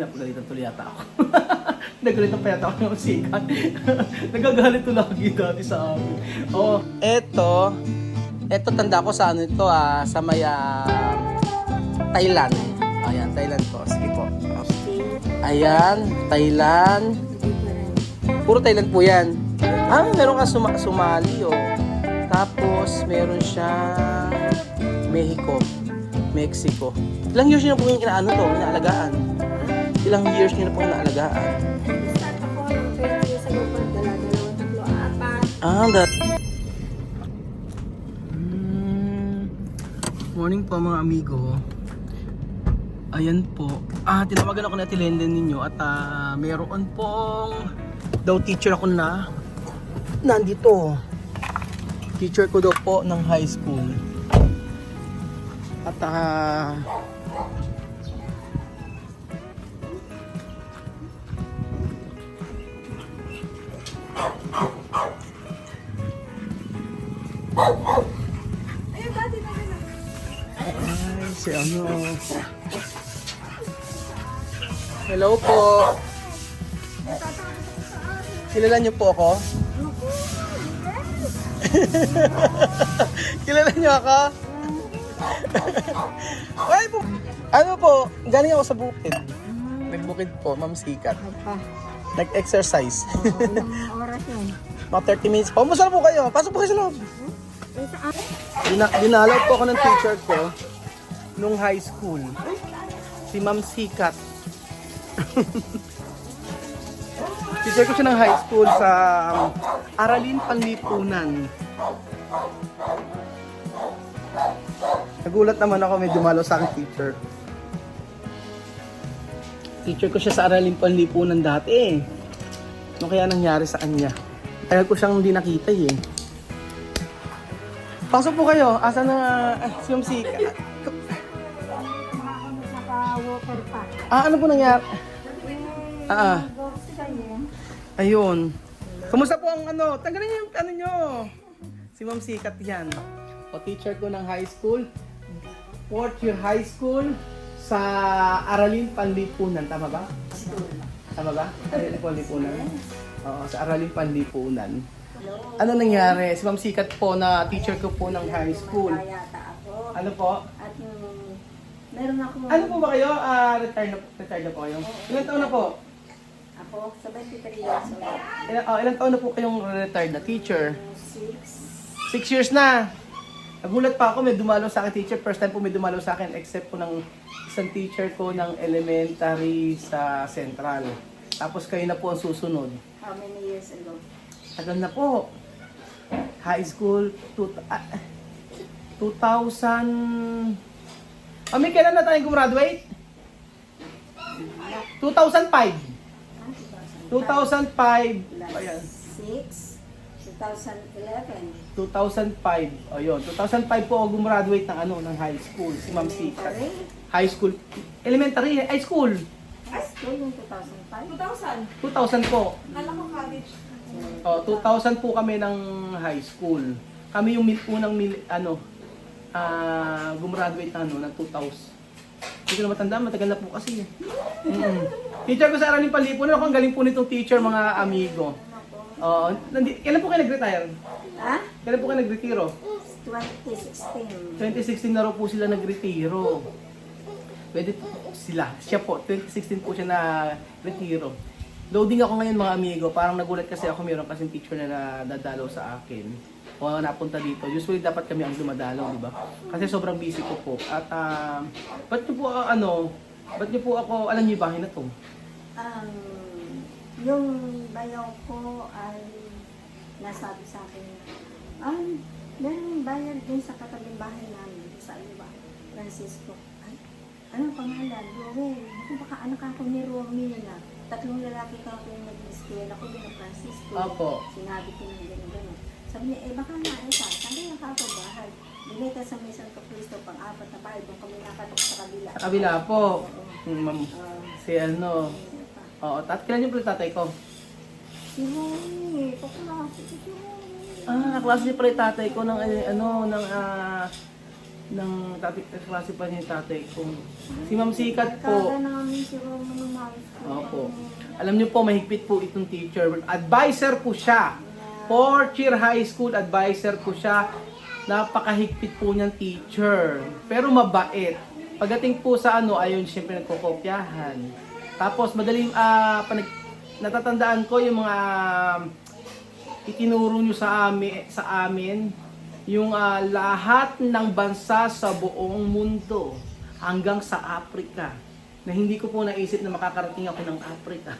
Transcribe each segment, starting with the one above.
Napagalitan tuloy yata ako. Nagalitan pa yata ako ng sikat. Nagagalit to lagi dati sa amin. Oh, eto tanda ko sa ano ito sa may Thailand. Ayan, Thailand po. Sige po. Ayan, Thailand. Puro Thailand po yan. Meron ka Somali Tapos meron siya Mexico. Ilang years niyo na po yung inaalagaan? Ilang years niyo na po inaalagaan? Start ako ng 20 years ago pa, dalawang tatlo, apat. Morning po mga amigo. Ayan po. Tinawagan ako na Tilenden ninyo at meron pong daw teacher ako na nandito. Teacher ko daw po ng high school. At si ano. Hello po. Kilala niyo po ako? Kilala niyo ako? Ay po. Ano po? Galing ako sa bukid. Nagbukid po, Ma'am Sikat. Nag-exercise. Ilang oras yun? Mga 30 minutes po. Masarap po kayo. Pasok po kayo sa loob. Dinalaw po ako ng teacher ko nung high school. Si Ma'am Sikat. Teacher ko siya ng high school sa Aralin Panlipunan. Nagulat naman ako, may dumalaw sa akin teacher. Teacher ko siya sa Aralin Panlipunan dati Ano kaya nangyari sa kanya? Tagal ko siyang hindi nakita Pasok po kayo. Asa na si Ma'am Sikat? Naka-walker pa. Ano po nangyari? Ayun. Kumusta po ang tanggalin niyo yung nyo. Si Ma'am Sikat yan. Teacher ko ng high school. 4th year high school sa Aralin Panlipunan. Tama ba? Tama ba? Aralin Panlipunan? Oo, sa Aralin Panlipunan. Ano nangyari? Si Ma'am Sikat po na teacher ko po ng high school. Yata ako. Ano po? At meron ako. Ano po ba kayo? Retired na po kayo? Ilang taon na po? Ako, 73 years old. Ilang taon na po kayong retired na teacher? 6. 6 years na. Nagulat pa ako, may dumalo sa akin teacher. First time po may dumalo sa akin except po ng isang teacher ko ng elementary sa Central. Tapos kayo na po ang susunod. How many years ago? Tagal na po. High school, 2000... may kailan na tayong gumraduate? 2005. 2005. Ayan. 6. 2011. 2005. Ayun, 2005 po ako gumraduate ng high school, si Ma'am Sikat. High school, elementary, high school. High school yung 2005? 2000 po. Kala ko college. 2000 po kami ng high school. Kami yung unang gumraduate ng 2000. Hindi ko na matanda, matagal na po kasi. Teacher ko sa Aralin Panlipunan, ako ang galing po nitong teacher, mga amigo. Kailan po kayo nag-retire? Ha? Kailan po kayo nag-retiro? 2016. 2016 na raw po sila nag-retiro. Pwede po sila. Siya po, 2016 po siya na-retiro. Loading ako ngayon mga amigo. Parang nagulat kasi ako, mayroon kasing teacher na nadadalaw sa akin. O napunta dito. Usually dapat kami ang dumadalaw, di ba? Kasi sobrang busy ko po. At ba't niyo po ba't niyo po ako, alam niyo yung bahay na to? Yung bayaw ko ay nasabi sa akin, meron bayad din sa katabing bahay namin, sa iba, Francisco. Ay, anong pangalan? Ruel. Baka anak ako ni Romina. 3 lalaki ka ako yung nag-eskwela. Ako din na Francisco. Opo. Sinabi ko ng gano'n. Sabi niya, baka naisa. Sabi niya ka bahay. Binita sa may Santo Cristo, pang-apat na bahay. Doon kami nakatok sa kabila. Sa kabila po. Si at kailan yung pala tatay ko? Si Romy. Kaklase si Romy. Naklase niya pala yung tatay ko ng klase pa niya yung tatay ko. Si Ma'am Sikat po. Nagkaka namin si Roman ng high school. Opo. Alam niyo po, mahigpit po itong teacher. Advisor po siya. 4th year high school advisor po siya. Napakahigpit po niyang teacher. Pero mabait. Pagdating po sa ayun, siyempre nagkokopyahan. Tapos madaling, natatandaan ko yung mga itinuro niyo sa amin yung lahat ng bansa sa buong mundo hanggang sa Africa. Na hindi ko po naisip na makakarating ako ng Africa.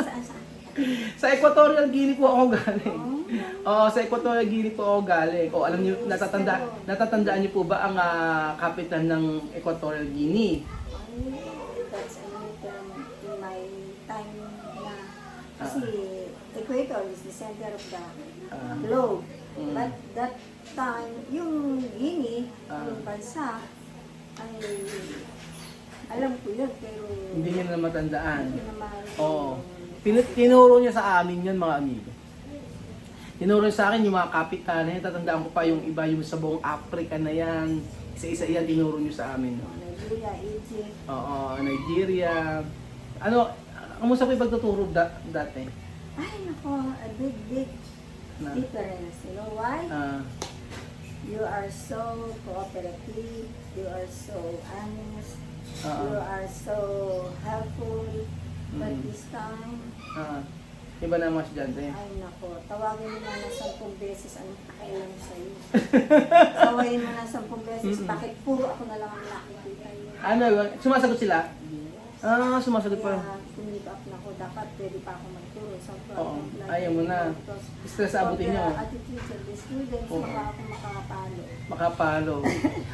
Saan? Sa Equatorial Guinea po ako galing. Oo, sa Equatorial Guinea po ako galing. O, alam niyo, natatandaan niyo po ba ang kapitan ng Equatorial Guinea? That's a little in my time na kasi equator is the center of the globe. But that time, yung Guinea, yung bansa, ay alam ko yun, pero Hindi niyo na matandaan. hindi naman. Oo. Tinuro niya sa amin yun, mga amigo. Tinuro niya sa akin yung mga kapitan. Tatandaan ko pa yung iba, yung sa buong Africa na yan. Isa-isa yan, tinuro niyo sa amin. Nigeria, Egypt. Oo, Nigeria. Kamusta po yung pagtuturo dati? Ay, nako, a big Na? difference. You know why? Ah, You are so cooperative. You are so honest. You are so helpful. But this time, iba na mga estudyante. ay nako, tawagin mo na ng 10 beses ang pakialam sa'yo. Tawain mo na 10 beses, bakit puro ako na lang ang nakikita yun? Sumasagot sila? Sumasagot pa. Kaya tumig up na ako, dapat pwede pa ako magturo. So, Oo, ayaw mo na. Stress sa abutin nyo. Attitude of the students, Oo. baka ako makakapalo. Makapalo.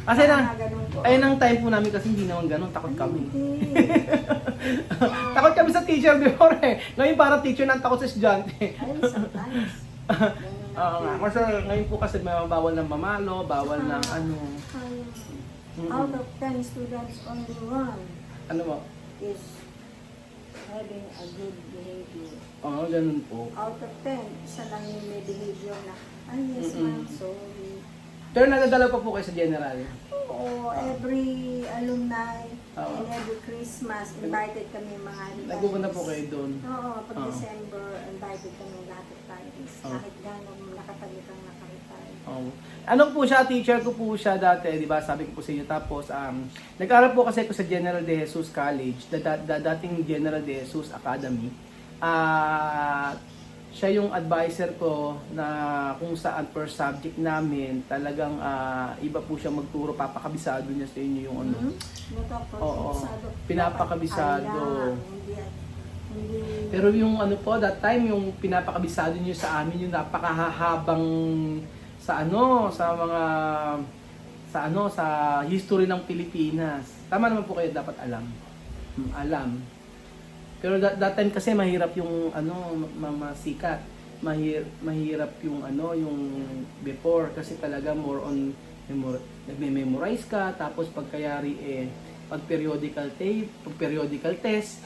Kasi Ganun po. ayun ang time po namin kasi hindi naman ganun, takot kami. Hindi. Takot kami sa teacher before eh. Ngayon parang teacher na takot sa estudyante. Ayun, sometimes. Oo nga. Kasi ngayon po kasi may bawal ng mamalo, bawal ng Out of 10 students, only one ano mo? is having a good behavior. Oo, ganun po. Out of 10, isa lang yung may behavior na, ay yes ma'am, sorry. Pero nadadala pa po kayo sa general. Oo, every alumni Oo. and every Christmas, invited kami mga Nagpupunta po kayo doon. Oo, pag Oo. December, invited kami lahat of times. Oo. Kahit gano'n, nakatabi kang nakaretire. Oh. Ano po siya, teacher ko po siya dati, di ba? Sabi ko po sa inyo. Tapos, nag-aral po kasi ako sa General De Jesus College, dating General De Jesus Academy. Siya yung advisor ko na kung saan per subject namin, talagang iba po siya magturo, papakabisado niya sa inyo yung ano. Oo, pinapakabisado. Hindi. Pero yung ano po, that time, yung pinapakabisado niyo sa amin, yung napakahahabang sa history ng Pilipinas. Tama naman po kayo, dapat alam. Alam. Pero that time kasi mahirap yung masikat. Mahirap yung yung before kasi talaga more on nagme-memorize ka, tapos pagkayari pag periodical test,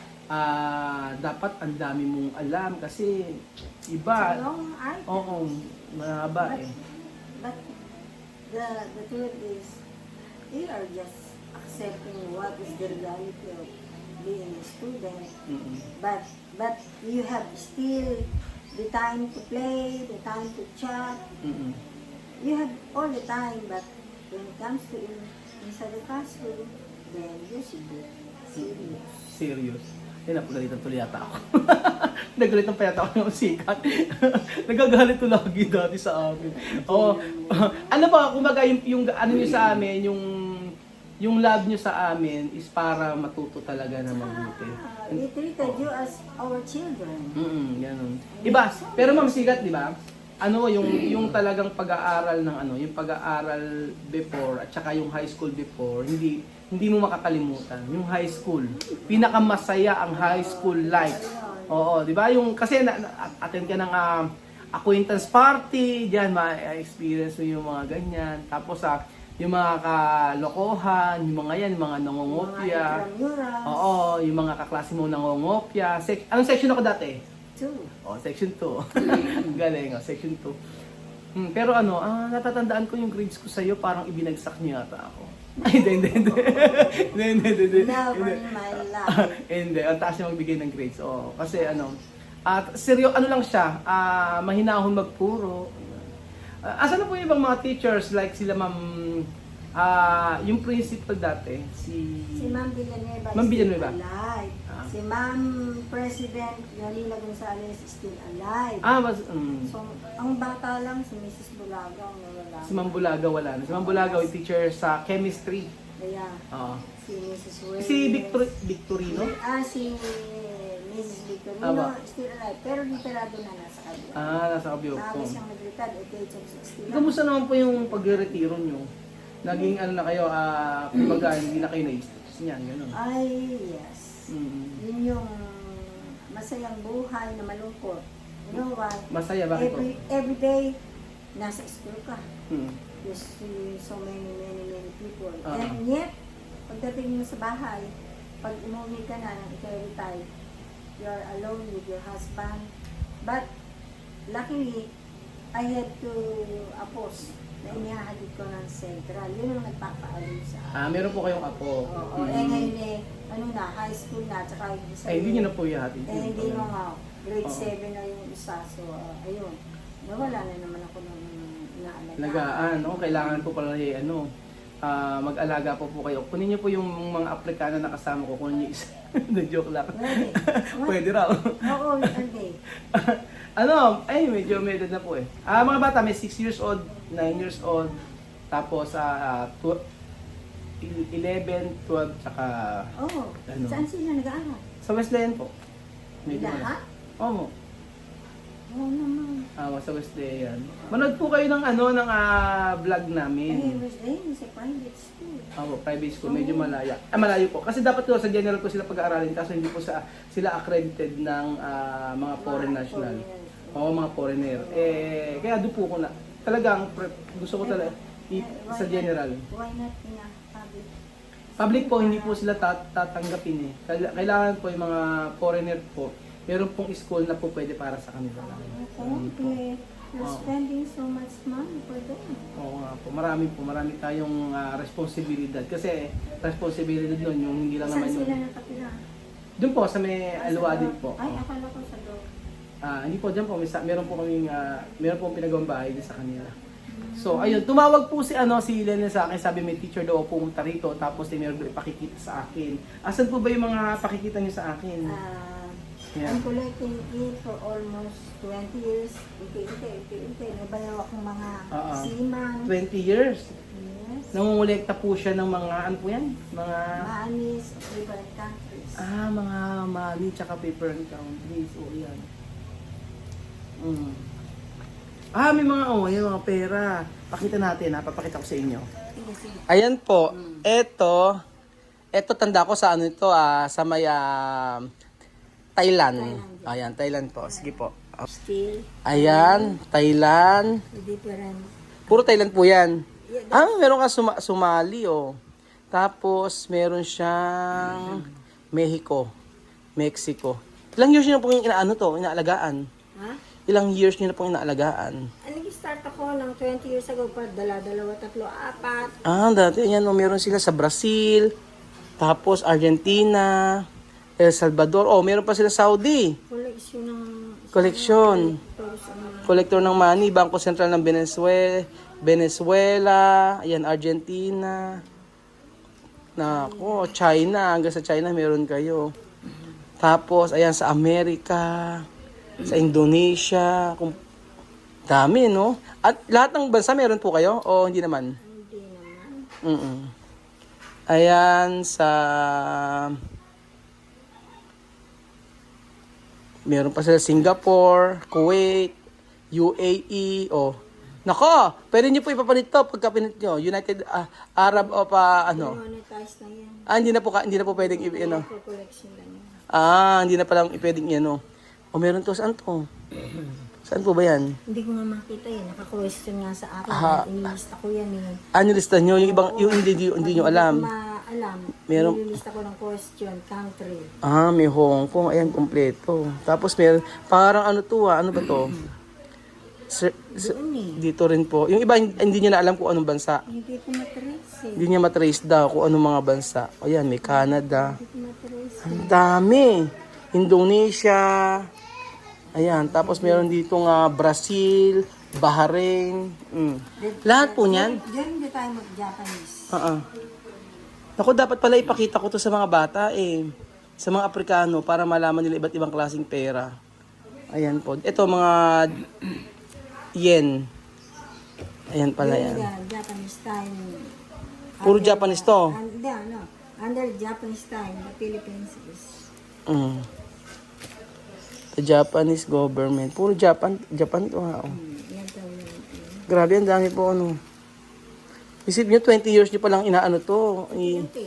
dapat ang dami mong alam kasi iba. Oo, mahaba But the truth is, they are just accepting what is the reality of being a student. But you have still the time to play, the time to chat. You have all the time, but when it comes to inside the classroom, then you should be serious. Serious. Napagalitan tuloy yata ako. Nagalitan pa yata ako ng sikat. Nagagalit to lagi dati sa amin. Ano ba, kumbaga yung ano nyo sa amin, yung love nyo sa amin is para matuto talaga na mabuti. We treated you as our children. Ganun. Iba, pero Ma'am Sikat, di ba? Yung talagang pag-aaral ng yung pag-aaral before at saka yung high school before, hindi mo makakalimutan. Yung high school, pinakamasaya ang high school life. Oo, di ba? Yung kasi attend ka ng acquaintance party, diyan ma-experience mo yung mga ganyan. Tapos yung mga kalokohan, yung mga mga nangongopya. Oo, yung mga kaklase mo nangongopya. Anong section ako dati? 2. Section 2. Galing, section 2. Pero ano, natatandaan ko yung grades ko sa'yo, parang ibinagsak niyo yata ako. Ay, hindi. Hindi. Never in my life. Hindi, ang taas niya magbigay ng grades. Oo, kasi ano, at ano lang siya, mahinahon magpuro. Asan na po yung ibang mga teachers like sila ma'am, yung principal dati, Si Ma'am Villanueva Ma'am is Villanueva. still alive. Si Ma'am President Yolila Gonzalez is still alive. So, ang bata lang si Mrs. Bulaga ang nawala. si Ma'am Bulaga wala na. Si Ma'am Bulaga yung teacher sa chemistry. Kaya, Oo. si Mrs. Reyes. Si Victorino? Si Mrs. Victorino Aba. still alive. Pero literado na nasa kabila. Nasa kabiyo Maaga po. siyang nag-retire at age of 60. Kamusta naman po yung pagre-retiro nyo? Naging ano na kayo, kumbaga hindi na kayo na-stress niyan, gano'n. Ay, yes. Mm. Yun yung masayang buhay na malungkot. You know why? Masaya, bakit po? Every day, nasa school ka. Mm. You see so many people. Ah. And yet, pagdating mo sa bahay, pag umuwi ka na ng ika-retire, you're alone with your husband. But, luckily, I had to post na inihahalid ko ng Central. Yun ang nagpapaalim sa akin. Meron po kayong apo. Oo. Eh ngayon high school na, tsaka yung isa. Ay, hindi nyo na po ihatid. Hindi nung grade Oo. 7 na yung isa. So, ayun. Nawala na naman ako ng inaalaga. Nagaan, no? Kailangan po pala mag-alaga po kayo. Kunin niyo po yung mga Aprikana na kasama ko. Kunin niyo isa. Joke lang. Pwede. Pwede raw. Oo, okay. Medyo may edad na po eh. Mga bata, may 6 years old, 9 years old, tapos 11, 12, tsaka Oo. Ano? Saan sila nag-aaral? sa Wesleyan po. Medyo Lahat? Oo. Oo naman. Sa Wesleyan. Manood po kayo ng vlog namin. Sa private school. Private school, medyo malayo po. Kasi dapat ko sa general ko sila pag-aaralin kaso hindi po sila accredited ng mga foreign national. Oo, mga foreigner. Kaya doon po ko na. Talagang gusto ko talaga sa general. Why not in a public? Public po, hindi po sila tatanggapin eh. Kailangan po yung mga foreigner po, meron pong school na po pwede para sa kanila lang. Okay. You're spending so much money for them. Oo nga po, marami tayong responsibilidad. Kasi responsibilidad nun, yung hindi lang naman Saan yung... sila nakatira? Doon po, sa may Alwa din po. Ay, akala ko sa do. Hindi po, dyan po, meron pong pinagawang bahay din sa kanila. So, ayun, tumawag po si Lene sa akin, sabi may teacher daw pumunta rito, tapos meron daw ipakikita sa akin. Asan po ba yung mga pakikita niyo sa akin? Yeah. I'm collecting it for almost 20 years. Iti. Nabayaw akong mga seaman. 20 years. Yes. Nangungulekta po siya ng mga, ano po yan? Mga... Maanis of different countries. mga money tsaka paper and countries. O, yan. May yung mga pera. Pakita natin, papakita ko sa inyo. Ayan po, eto tanda ko sa sa may Thailand. Ayan, Thailand po. Sige po. Still. Ayan, Thailand. Different. Puro Thailand po yan. Meron ka Somali, oh. Tapos, meron siyang Mexico. Ilang years niyo na pong inaalagaan? Ha? Ilang years niyo na pong inaalagaan? Nag-start ako ng 20 years ago pa. Dalawa, tatlo, apat. Dati, ayan, meron sila sa Brazil. Tapos, Argentina. El Salvador. Meron pa sila Saudi. Collection ng... Collection. Collector ng money. Bangko Sentral ng Venezuela. Ayan, Argentina. China. Hanggang sa China meron kayo. Tapos, ayan, sa Amerika. Sa Indonesia. Dami, no? At lahat ng bansa meron po kayo? O hindi naman? Hindi naman. Ayan, meron pa sila Singapore, Kuwait, UAE, Nako, pwede niyo po ipapalit to pagka pinit niyo. United Arab o Monetize na yan. Hindi na po pwedeng For collection lang yan. hindi na palang pwedeng meron to, saan to? Saan po ba yan? Hindi ko nga makita eh. Naka-question nga sa akin. Inilista ko yan eh. Nilista nyo? Yung ibang, hindi nyo alam? Hindi ko maalam. Meron- Inilista ko ng question, country. May Hong Kong. Ayan, kompleto. Tapos meron, parang ano ba to? Doon eh. Dito rin po. Yung iba, hindi niya na alam kung anong bansa. Hindi ko matrace eh. Hindi niya matrace daw kung anong mga bansa. Ayan, may Canada. Hindi ko matrace eh. Ang dami. Indonesia. Ayan, tapos meron dito nga Brazil, Bahrain. Lahat po niyan. Diyan hindi tayo mag-Japanese. Naku, dapat pala ipakita ko to sa mga bata eh. Sa mga Aprikano para malaman nila iba't ibang klaseng pera. Ayan po. Ito mga yen. Ayan pala yan. Japanese time. Puro Japanese to. Hindi, ano. Under Japanese time, the Philippines is... The Japanese government. Puro Japan to ha. Oh. Yan daw yun. Grabe, ang dami po ano. Isip nyo, 20 years nyo palang inaano to. Unti.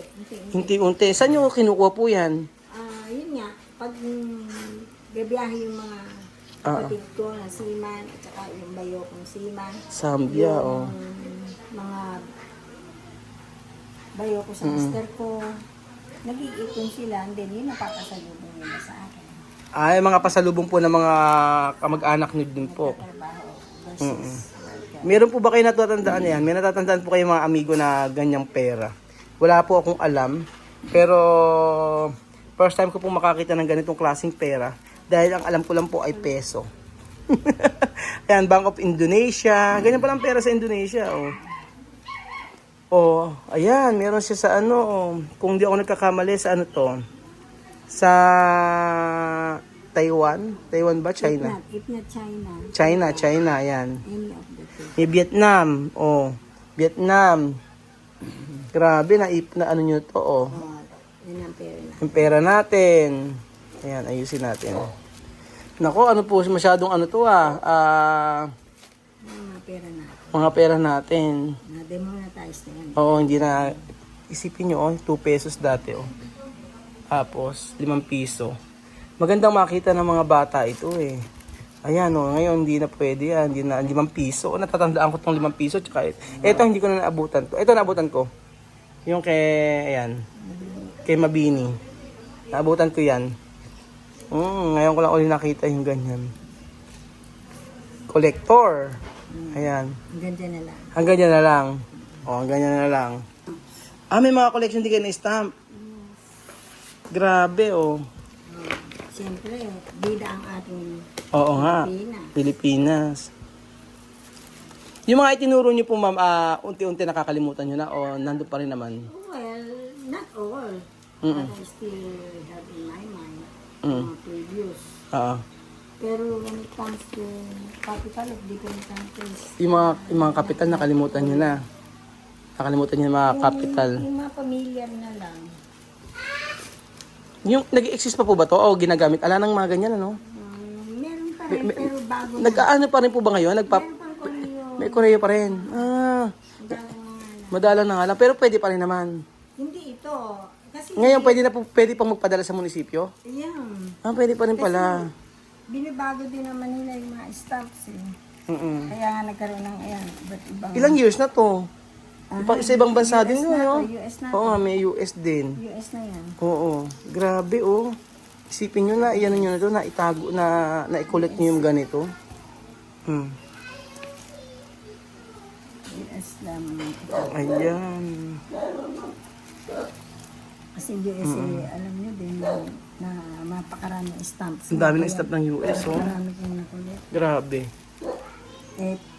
Unti-unti. Saan nyo kinukuha po yan? Yun nga, pag gabiyahe yung mga kapatid ko na seaman, at saka yung bayo kong seaman, Zambia, yung mga bayo ko sa mister ko, nag-iipon sila, and then yun napapasalubong nila sa akin. Ay, mga pasalubong po ng mga kamag-anak nyo din po. Trabaho versus Meron po ba kayo natatandaan yan? May natatandaan po kayo mga amigo na ganyang pera? Wala po akong alam. Pero, first time ko po makakita ng ganitong klaseng pera. Dahil ang alam ko lang po ay peso. Ayan, Bank of Indonesia. Ganyan palang pera sa Indonesia. Ayan, meron siya sa ano. Kung di ako nagkakamali sa ano to. Sa Taiwan. Taiwan ba? China? if not China. China, ayan. Any of the two. May Vietnam. Vietnam. Grabe, na ano nyo to, Yun ang pera na. Yung pera natin. Ayan, ayusin natin. Nako, ano po, masyadong ano to, Mga pera na. mga pera natin. Na-demonetize na yan. Oo, hindi na, isipin nyo, 2 pesos dati, Tapos, 5 piso. Magandang makita ng mga bata ito, Ayan, ngayon hindi na pwede yan. Hindi na, 5 piso. Natatandaan ko tong 5 piso. Tsaka, ito hindi ko na naabutan to. Ito naabutan ko. Yung ayan. Kay Mabini. Naabutan ko yan. Ngayon ko lang ulit nakita yung ganyan. Collector. Ayan. Hanggang dyan na lang. Hanggang dyan na lang. Hanggang dyan na lang. May mga collection din kayo na stamp. Grabe, Siyempre, bida ang ating Oo nga. Pilipinas. Yung mga itinuro niyo po, ma'am, unti-unti nakakalimutan niyo na o nandun pa rin naman? Well, not all. But I still have in my mind mga previous. Pero when it comes to capital of different countries, Yung mga kapital nakalimutan niyo na. Nakalimutan niyo yung mga capital. yung mga familiar na lang. Yung nag-exist pa po ba to o ginagamit? Ala nang mga ganyan, ano? Meron pa rin, pero bago na. Nag-ano pa rin po ba ngayon? Meron pang Koreo. May Koreo pa rin. Madala na nga lang. Pero pwede pa rin naman. Hindi ito. Kasi Ngayon pwede pang magpadala sa munisipyo? yan. Pwede pa rin pala. Binibago din naman nila yung mga stamps Kaya nga nagkaroon ng iba't ibang... Ilang years na to? Sa ibang bansa din yun, US na Oo nga, may US din. US na yan. Oo. Grabe, Isipin nyo na, iyan nyo na to, na itago, na-collect nyo yung ganito. US lang. Ayan. Kasi USA, alam nyo din na mapakaraming stamps. Ang dami ng stamp ng US, Marami kong nakulit. Grabe.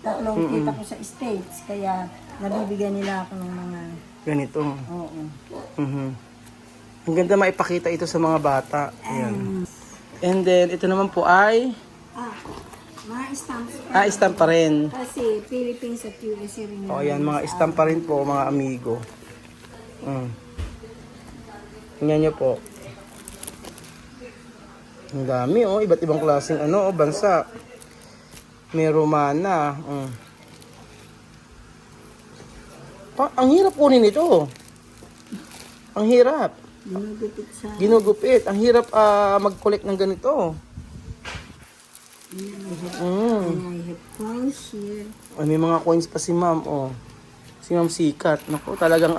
Tatlong kita ko sa States, kaya nabibigyan nila ako ng mga... Ganito. Oo. Ang ganda maipakita ito sa mga bata. Ayan. And then, ito naman po ay... Mga stamps. stamp pa rin. Kasi Philippines at USA rin. Ayan, mga stamp pa rin po, mga amigo. Tingnan nyo po. Ang dami, iba't ibang klaseng bansa. May Romana. Ang hirap kunin ito. Ang hirap. Ginugupit sa... Ginugupit. Ang hirap mag-collect ng ganito. I have coins here. May mga coins pa si ma'am, Si Ma'am Sikat. Naku, talagang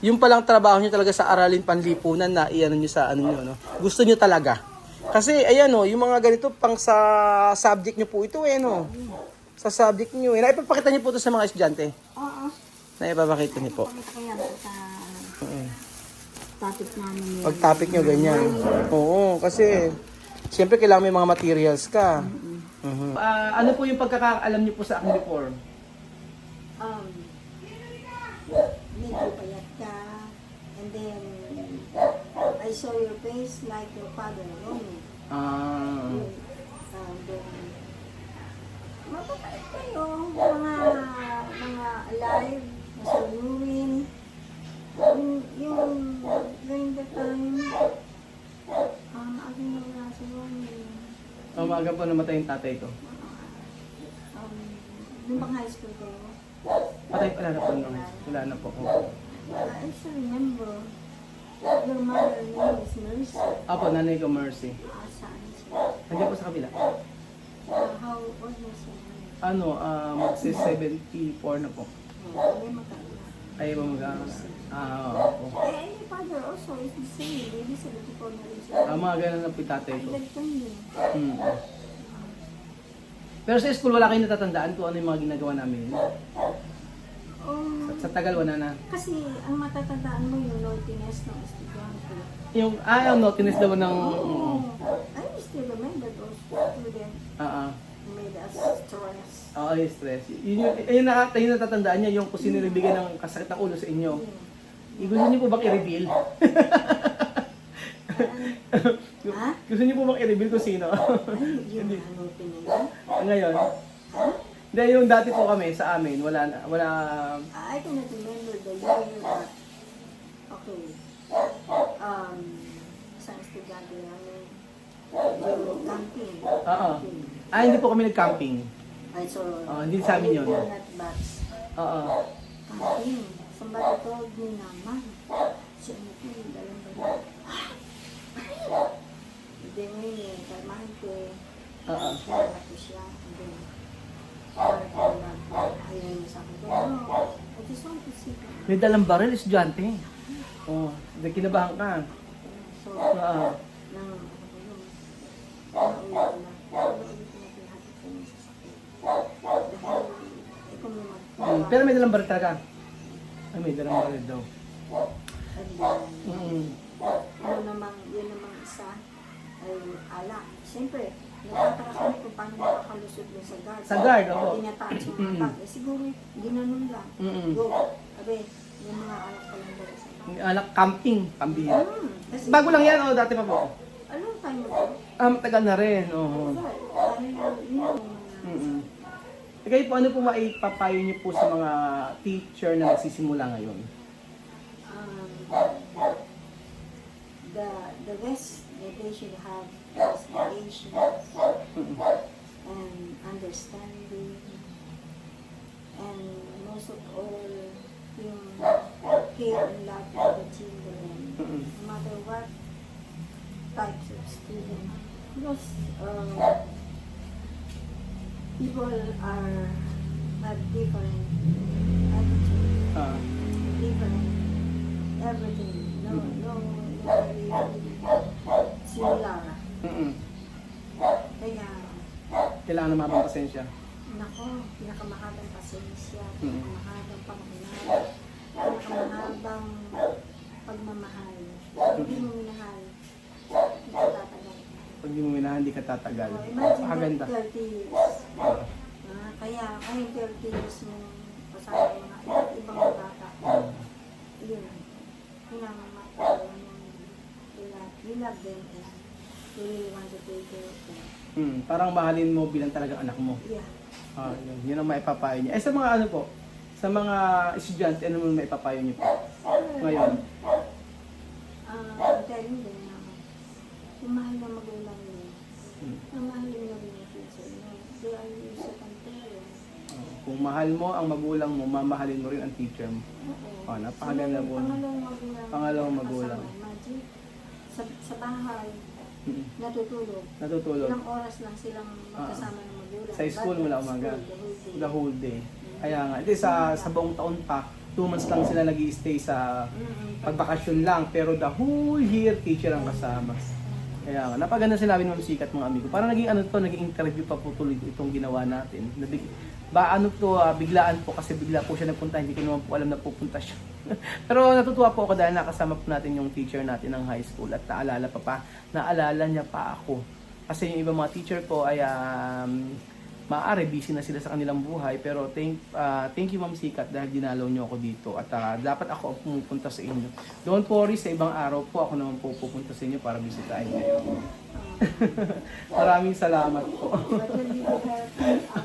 Yung palang trabaho nyo talaga sa aralin panlipunan na iyan nyo sa nyo, Gusto nyo talaga. Kasi, ayan o, yung mga ganito, pang sa subject nyo po ito eh, no? Sa subject nyo eh. Naipapakita nyo po ito sa mga estudyante. Oo. Naipapakita nyo po. Pakita ko yan sa Mm. topic namin yun. Pag topic nyo, ganyan. Oo, kasi, siyempre kailangan may mga materials ka. Mhm. Ano po yung pagkakaalam nyo po sa akin before? Medyo payat ka, and then I saw your face like your father, Ronnie. Then, mababait kayo, mga alive, nasa ruin. Yung during the time, aking nawala si Ronnie. Umaga po namatay yung tatay ko. Nung pang high school kayo, Patay, wala na po. No? Wala na po. Opo. I still remember your mother name is Mercy. Apo, nanay ko Mercy. Saan siya? Nandiyan po sa kabila. How old was she? Ano, magsi-74 na po. May magkakita. Ay, opo. Your father also is the same. Baby 74 na rin siya. Mga ganun na po yung tatay ko. Edad ko yun. Hmm. Pero sa school, wala kayong natatandaan kung ano yung mga ginagawa namin. Sa tagal, wala na. Kasi ang matatandaan mo yung naughtiness ng estudyante. Yung naughtiness daw ng... I still remember those students made us stress. Oo, yung stress. Yung natatandaan niya, yung kung sino nagbigay ng kasakit ng ulo sa inyo. Gusto niyo po bang i-reveal? Ha? Gusto niyo po bang i-reveal kung sino? Yung naughtiness. Ngayon? Hindi, yung dati po kami, sa amin, wala. I cannot remember the year but okay. Isang estudyante namin yung camping. Oo. Hindi po kami nag-camping. Ay, so, hindi sa amin yun. Not but Oo. camping. Somebody told me naman. Si ano po, dalang ba? Hindi mo yun, kalmahan ko eh. Oo. Kaya ko siya. Hindi. Ayaw niya sa akin. No, I just want to see her. May dalang baril, estudyante. Oo. Kinabahan ka. So, Oo. nang nauwi ko na. Nauwi ko na pinahati ko niya sa sakit. Dahil, ikaw naman. Pero may dalang baril talaga. Ay, may dalang baril daw. Yun namang isa ay alak. Siyempre, nagtataka kami kung paano nakakalusot yun sa guard. Sa guard, oo. Tinataas yung mga bag. Siguro, ginanon lang. Go. Abe, yung mga alak pa lang daw sa bag. Alak camping, pambiya. Kasi, Bago lang yan, dati pa po. anong time mo to? Matagal na rin, oo. Kayo po, ano po maipapayo niyo po sa mga teacher na nagsisimula ngayon? The rest that they should have is patience and understanding, and most of all, yung care and love for the children, no matter what types of student. Because people have different attitude, different everything. Nobody similar. Kaya, Kailangan na mabang pasensya. nako, pinakamahabang pasensya, pinakamahabang panghinala, pinakamahabang pagmamahal. Hindi mo minahal, hindi ka tatagal. Pag di mo minahan, hindi ka tatagal. Imagine Pakaganda. that 30 years. Kaya, 30 years mo kasama yung mga iba't ibang bata. Yun. Pinamamatawa mo. You love them and you really want to take care of them. Parang mahalin mo bilang talagang anak mo. Yeah. Yun ang maipapayo niya. Sa mga ano po, sa mga estudyante, ano mo maipapayo niyo po? Ngayon. I'm telling them na kung mahal na magulang niyo, ang mahal niyo na rin yung future niyo. They are your second parents. Kung mahal mo ang magulang mo, mamahalin mo rin ang teacher mo. Napakaganda po. Pangalawang magulang. Imagine, sa bahay, natutulog. Natutulog. Ilang oras lang silang magkasama ng magulang. Sa school mula umaga. School, The whole day. Kaya nga, sa buong taon pa, 2 months lang sila nag-i-stay sa pagbakasyon lang. Pero the whole year, teacher ang kasama. Kaya nga, napaganda sinabi ni Ma'am Sikat mga amigo. Parang naging ano to, naging interview pa po tuloy itong ginawa natin. Biglaan po kasi bigla po siya nagpunta, hindi ko naman po alam na pupunta siya. Pero natutuwa po ako dahil nakasama po natin yung teacher natin ng high school at naalala niya pa ako. Kasi yung ibang mga teacher ko ay maaari busy na sila sa kanilang buhay, pero thank you Ma'am Sikat dahil dinalaw niyo ako dito at dapat ako ang pumupunta sa inyo. Don't worry, sa ibang araw po ako naman po pupunta sa inyo para bisitahin kayo. Maraming salamat po. But when we have